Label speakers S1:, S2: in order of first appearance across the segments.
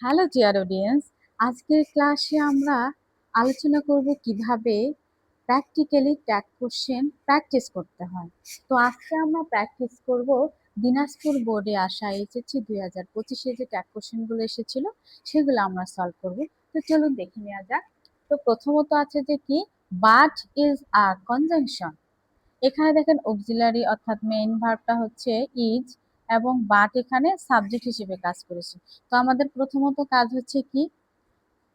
S1: Hello dear audience, আজকের ক্লাসে আমরা আলোচনা করব কিভাবে প্র্যাকটিক্যালি ট্যাগ কোশ্চেন প্র্যাকটিস করতে হয়। তো আজকে আমরা প্র্যাকটিস করব দিনাজপুর বোর্ডে আসা এইচএসসি 2025-এ যে ট্যাগ কোশ্চেনগুলো এসেছিল সেগুলো আমরা সলভ করব। তো চলুন দেখে নেওয়া যাক। তো প্রথমত আছে যে কি, বাট ইজ আ কনজাংশন। এখানে দেখেন অক্সিলারি অর্থাৎ মেইন ভার্বটা হচ্ছে ইজ এবং বাট এখানে সাবজেক্ট হিসেবে কাজ করেছে। তো আমাদের প্রথমত কাজ হচ্ছে কি,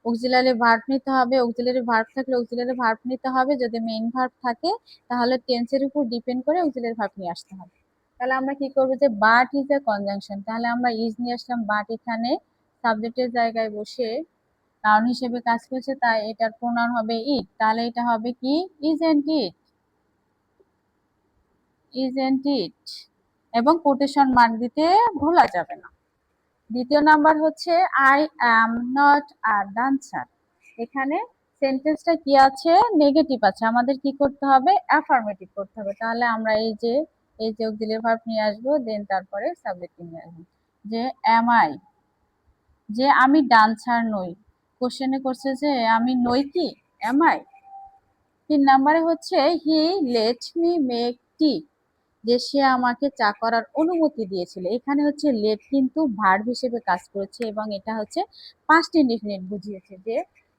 S1: অক্সিলারি ভার্ব নিতে হবে। অক্সিলারি ভার্ব থাকলে অক্সিলারি ভার্ব নিতে হবে। যদি মেইন ভার্ব থাকে তাহলে টেন্সের উপর ডিপেন্ড করে অক্সিলারি ভার্ব নিয়ে আসতে হবে। তাহলে আমরা কি করবো, যে বাট ইজ এ কনজাংশন, তাহলে আমরা ইজ নিয়ে আসলাম। বাট এখানে সাবজেক্টের জায়গায় বসে নাউন হিসেবে কাজ করেছে, তাই এটার প্রোনাউন হবে ইট। তাহলে এটা হবে কি, ইজন্ট ইট, ইজন্ট ইট। এবং কোটেশন মার্ক দিতে ভোলা যাবে না। দ্বিতীয় নাম্বার হচ্ছে I am not a dancer. এখানে সেন্টেন্সটা কি আছে, নেগেটিভ আছে, আমাদের কি করতে হবে, অ্যাফার্মেটিভ করতে হবে। তাহলে আমরা এই যে অক্সিলারি ভার্ব নিয়ে আসবো, দেন তারপরে সাবজেক্ট নিয়ে আসবো। যে অ্যাম আই, যে আমি ডান্সার নই। কোশ্চেনে করছে যে আমি নই কি, অ্যাম আই। 3 নাম্বারে হচ্ছে হি লেট মি মেক টি, যে সে আমাকে চা করার অনুমতি দিয়েছিল। এখানে হচ্ছে লেট কিন্তু ভার্ব হিসেবে কাজ করেছে এবং এটা হচ্ছে পাস্ট ইনডিফিনিট বুঝিয়েছে, যে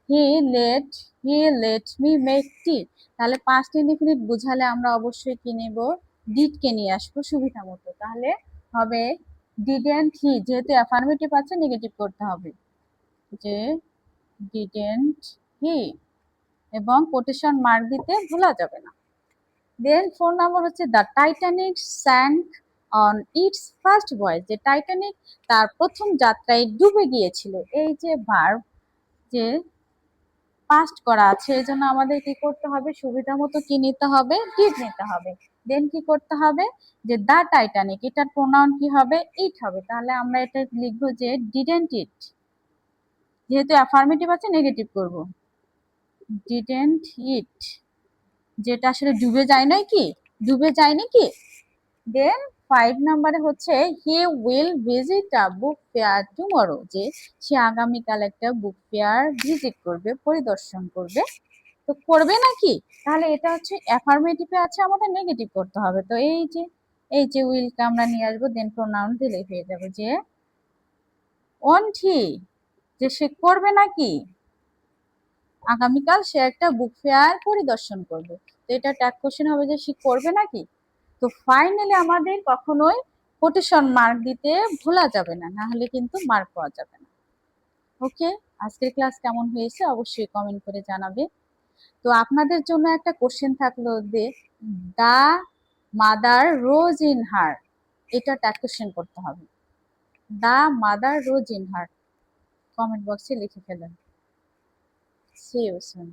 S1: he let he let me make টি। তাহলে পাস্ট ইনডিফিনিট বুঝালে আমরা অবশ্যই কি নেব, ডিড কে নিয়ে আসবো সুবিধা মতো। তাহলে হবে ডিডেন্ট হি, যেহেতু অ্যাফার্মেটিভ আছে নেগেটিভ করতে হবে, যে ডিডেন্ট হি, এবং কোটেশন মার্ক দিতে ভোলা যাবে না। দেন 4 নাম্বার হচ্ছে the Titanic sank on its first voice, যে টাইটানিক তার প্রথম যাত্রায় ডুবে গিয়েছিল। এই যে ভার্ব, যে পাস্ট করা আছে, এই জন্য আমাদের কি করতে হবে, সুবিধা মতো কি নিতে হবে, ডিড নিতে হবে। দেন কি করতে হবে, যে দ্য টাইটানিক, এটার প্রোনাউন কি হবে, ইট হবে। তাহলে আমরা এটা লিখবো যে ডিডেন্ট ইট, যেহেতু অ্যাফার্মেটিভ আছে নেগেটিভ করব, ডিডেন্ট ইট, যেটা আসলে ডুবে যায় নয় কি, ডুবে যায় নাকি। দেন 5 নাম্বারে হচ্ছে he will visit a book fair tomorrow, যে সে আগামীকাল একটা বুক ফেয়ার ভিজিট করবে, পরিদর্শন করবে। তো করবে নাকি, তাহলে এটা হচ্ছে অ্যাফার্মেটিভে আছে, আমাদের নেগেটিভ করতে হবে। তো এই যে উইলকে আমরা নিয়ে আসবো, দেন প্রোনাউন দিলে হয়ে যাবে, যে ওন্ট হি, যে সে করবে নাকি, আগামীকাল সে একটা বুক ফেয়ার পরিদর্শন করবে। তো এটা ট্যাগ কোশ্চেন হবে, যে সে করবে নাকি। তো ফাইনালি আমাদের কখনোই কোটেশন মার্ক দিতে ভোলা যাবে না, না হলে কিন্তু মার্ক পাওয়া যাবে না। ওকে, আজকের ক্লাস কেমন হয়েছে অবশ্যই কমেন্ট করে জানাবে। তো আপনাদের জন্য একটা কোশ্চেন থাকলো, যে দা মাদার রোজ ইন হার, এটা ট্যাগ কোশ্চেন করতে হবে। The mother rose in her, comment বক্সে লিখে ফেলেন। See you soon.